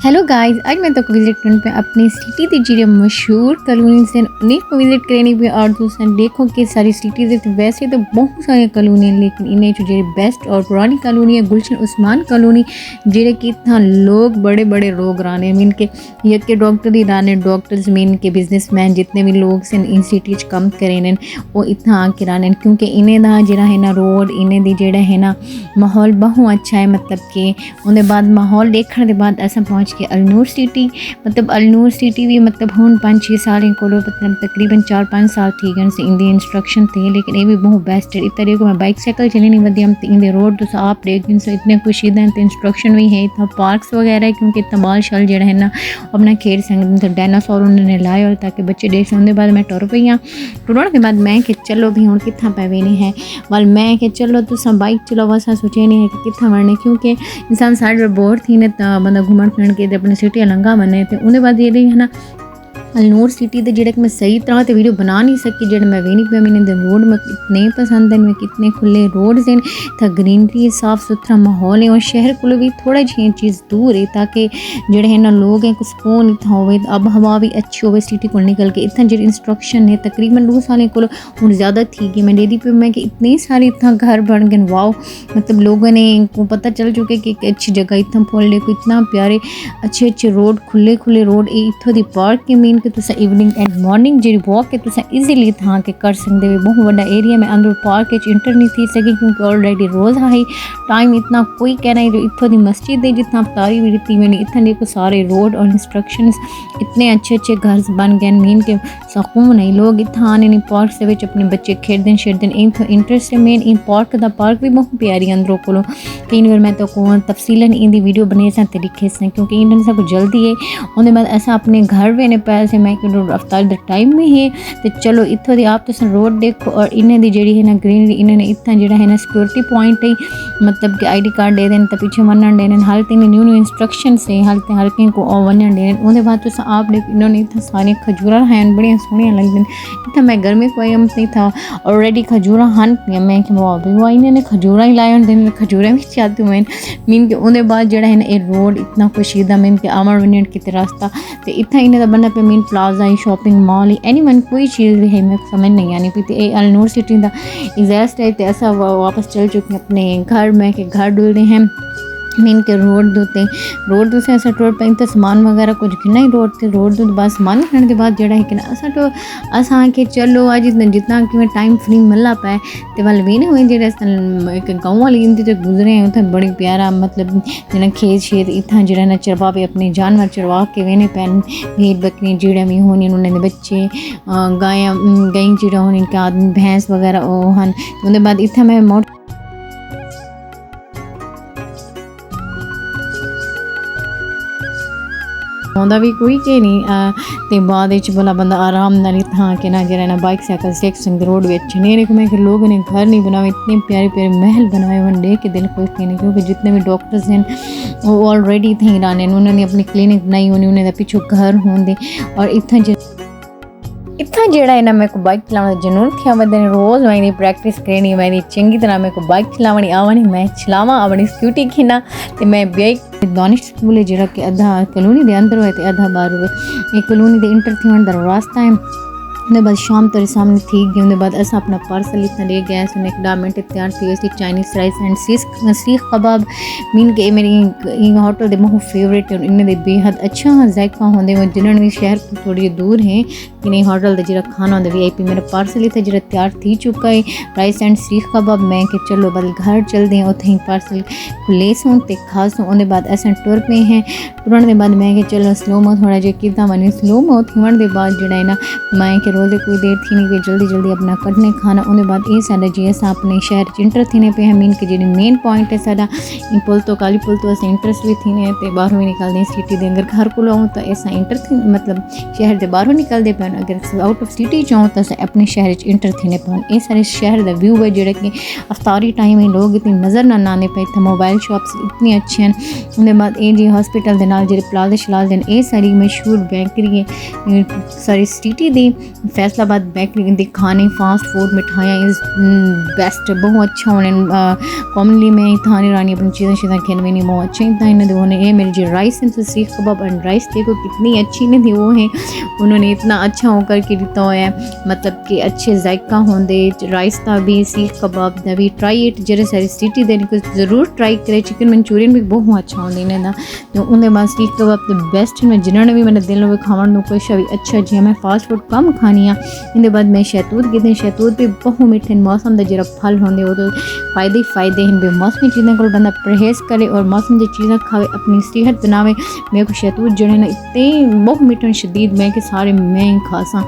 Hello guys, आज मैं तो विजिट करने पे अपनी सिटी दी जी मशहूर कॉलोनी से उन्हीं को विजिट करने पे और दूसरा देखो कि सारी सिटीज़ तो वैसे तो बहुत सारी कॉलोनी हैं, लेकिन इन्हें जो जी बेस्ट और पुरानी कॉलोनी है गुलशन उस्मान कॉलोनी, जेड़े कि इतना लोग बड़े बड़े लोग राने मीन के यके डॉक्टर ही राने डॉक्टर्स मीन के बिजनेसमैन जितने भी लोग से इन सिटी च कम करें वो इतना आके राने क्योंकि इन्हें दा जरा है ना रोड इन्हें दी जेड़ा है ना माहौल बहुत अच्छा है। मतलब कि उन्हें बाद माहौल देखने के बाद ऐसा पहुँच के अलनूर सिटी मतलब अलनूर सिटी भी मतलब हूँ 5-6 साल को मतलब तकरीबन 4-5 साल थी गए से इंदी इंस्ट्रक्शन थे, लेकिन ये भी बहुत बेस्ट है। इस तरीके को मैं बाइक साइकिल चले नहीं वधी हम इंदे रोड तो आप देख दिन से इतने खुशी हैं तो इंस्ट्रक्शन भी है इतना पार्क्स वगैरह है क्योंकि इतना बाल शल जड़ा है ना अपना खेल सकते तो डायनासोर उन्होंने लाए और ताकि बच्चे देख सकते। बाद मैं टुर पई हाँ टुरन के बाद मैं कि चलो भी हूँ कितना पैवे नहीं है वाल मैं कि चलो तो बाइक चलो वैसा सोचे नहीं है कि कितना वरने क्योंकि इंसान साइड पर बोर थी ना बंदा घूमन फिरन के अपनी सिटी लंघा बने तो उन्हें बाद ये है ना अलनूर सिटी के जेड़े मैं सही तरह से वीडियो बना नहीं सकी जेड़े मैं वे नहीं पे मैंने रोड में कितने पसंद हैं, मैं कितने खुले रोड्स हैं था ग्रीनरी साफ़ सुथरा माहौल है और शहर को भी थोड़ा जी चीज़ दूर है ताकि जेड़े है ना लोग हैं कुछ सुकून इतना हो अब हवा भी अच्छी हो सिटी को निकल के इतना जो इंस्ट्रक्शन है तकरीबन 2 साल को हूँ ज़्यादा थी कि मैं डेदी पे मैं कि इतने सारे इतना घर बन गए वाओ मतलब लोगों ने को पता चल चुके कि एक अच्छी जगह इतना फोल देखो इतना प्यारे अच्छे अच्छे रोड खुले खुले रोड इतों की पार्क के मीन कि तुसा इवनिंग एंड मॉर्निंग जी वॉक के तुसा इजीली था के कर सकते हो। बहुत बड़ा एरिया में अंदर पार्क इंटर नहीं थी सकी क्योंकि ऑलरेडी रोज़ हाई टाइम इतना कोई कहना है जो इतों की मस्जिद है जितना तारी भी रीती मैंने इतना देखो सारे रोड और इंस्ट्रक्शंस इतने अच्छे अच्छे घर बन गए मीन के सकून नहीं लोग इतना आने नहीं पार्क से अपने बच्चे खेलते शेरते इन इंटरेस्ट है मेन इन पार्क का पार्क भी बहुत प्यारी अंदरों को कई बार मैं तो तफसीलन इन वीडियो बने सा तरीके से क्योंकि इन सब जल्दी है उन्हें बाद ऐसा अपने घर भी पैसे मैं रफ्तार द टाइम में है तो चलो इतों दी आप तो रोड देखो और इन्हें दी जी है ना ग्रीनरी इन्होंने इतना जरा है ना सिक्योरिटी पॉइंट है मतलब कि ID कार्ड दे दें तो पीछे वनन देने हालते न्यू न्यू इंस्ट्रक्शन से हालते हर कहीं को वनन देने उन्हें बाद तो आप देख इन्होंने इतना सारे खजूरा हैं बढ़िया सोहनिया लगते इतना मैं घर में कोई नहीं था ऑलरेडी खजूरा हन मैं कि वो भी वो इन्होंने खजूरा ही लाए दिन खजूरा भी चाहती हूँ मीन के उन्हें बाद जरा है ना ये रोड इतना खुशीदा मीन के अमर मिनट की रास्ता तो इतना इन्हें बनना पे मीन प्लाजा ही शॉपिंग मॉल ही एनी वन कोई चीज़ भी है मैं समझ नहीं आनी पी अलनूर सिटी का एग्जैक्ट है तो ऐसा वापस चल चुके हैं अपने घर में कि घर डुल रहे हैं मीन के रोड दूसरे ऐसा टोर पे तो सामान वगैरह कुछ गिना ही रोड तो बस सामान खाने के बाद जड़ा है कि असा तो असा के चलो आज जितना कि टाइम फ्री मिला पाए तो वाल भी नहीं हुए जो एक गाँव वाली इंदी तो गुजरे हैं उतना बड़ी प्यारा मतलब जना खेत शेत इतना जरा ना चरवा पे अपने जानवर चरवा के वेने पैन भेड़ बकरी जीड़ा भी होनी उन्होंने बच्चे गाय गई जीड़ा होनी इनके आदमी भैंस वगैरह वो हन उनके बाद इतना मैं मोट आंदा भी कोई के नहीं तो बाद भला बंदा आराम नाल था कि ना जरा ना बाइक साइकिल सीख सकते रोड भी अच्छे नहीं देखो मैं कि लोगों ने घर नहीं बनाए इतने प्यारे प्यारे महल बनाए हुए देख के दिल खुश नहीं क्योंकि जितने भी डॉक्टर्स हैं वो ऑलरेडी थे ईरान उन्होंने अपनी क्लिनिक बनाई होनी उन्हें पिछू घर होंगे और इतना जड़ा है ना मेरे को बाइक चलाने जनून थी मैं रोज़ मैं प्रैक्टिस करनी मैं चंगी तरह मेरे को बाइक चलावनी आवनी मैं चलावा अपनी स्कूटी खीना तो मैं बाइक दानिश स्कूल जरा कि अधा कॉलोनी के अंदर हुए अधा बाहर हुए ये कॉलोनी के इंटर थी वन रास्ता है उन्हें बाद शाम तेरे सामने थी गई उन्हें बाद असा अपना पार्सल इतना ले गया उन्हें एक 10 मिनट तैयार थी वैसे चाइनीज़ राइस एंड सीख कबाब मीन के मेरी होटल के बहुत फेवरेट है इन्हें बेहद अच्छा जायका होंगे वो जिन्होंने भी शहर को थोड़ी दूर है कि नहीं होटल का जरा खाना होंगे VIP मेरा पार्सल इतना जरा तैयार थी चुका है राइस एंड सीख कबाब मैं कि चलो बल घर चलते हैं उतना ही पार्सल ले सूँ तो खा सूँ उन्हें बाद असा टुर पे हैं टुरन के बाद मैं कि चलो स्लो मो थोड़ा जो कि मैंने स्लो मो थी के बाद जरा है ना मैं कि रोज़ कोई देर थी नहीं कि जल्दी जल्दी अपना कटने खाना उन्हें बाद ये सारा जी अस अपने शहर इंटर थी पे मीन के जी मेन पॉइंट है सारा पुल तो काली पुल तो अस इंटरस्ट भी थी तो बाहरों भी निकलते सिटी के अंदर घर को आऊँ तो ऐसा इंटर थी मतलब शहर के बाहरों निकलते पे पवन अगर आउट ऑफ सिटी जाऊँ तो अपने शहर इंटर थीने पवन ये सारे शहर का व्यू है जोड़ा कि अफ्तारी टाइम लोग इतनी नज़र ना आने पे इतना मोबाइल शॉप्स इतनी अच्छे हैं उन्हें बाद ए जी हॉस्पिटल के नाल जो प्लाजा शलाज हैं ये सारी मशहूर बेकरी है सारी सिटी दी फैसलाबाद बेकरी दी खाने फास्ट फूड मिठाइयाँ इज़ बेस्ट बहुत अच्छा होने कॉमनली मैं इतना रानी अपनी चीज़ें खेल में नहीं बहुत अच्छे इतना इन्हें उन्होंने ये मेरी जो राइस है सीख कबाब एंड राइस देखो कितनी अच्छी नहीं थी वो है उन्होंने इतना अच्छा होकर के दिता हुआ है मतलब कि अच्छे जायका होंगे राइस का भी सीख कबाब का भी ट्राई इट जेरे सारी सिटी देने को ज़रूर ट्राई करे चिकन मंचूरियन भी बहुत अच्छा होंगे इन्हें ना तो उनके बाद सीख कबाब तो बेस्ट है मैं जिन्होंने भी मैंने दिल में खावन कुछ भी अच्छा जी मैं फास्ट फूड कम खानी हाँ इनके बाद मैं शहतूत गिते शहतूत भी बहुत मीठे मौसम का जो फल होंगे वो तो फ़ायदे ही फ़ायदे हैं बेमौसमी चीज़ों को बंदा परहेज़ करे और मौसम की चीज़ें खावे अपनी सेहत बनावे मेरे को शहतूत जो है ना इतने बहुत मीठे शदीद मैं कि सारे मैं ही खासा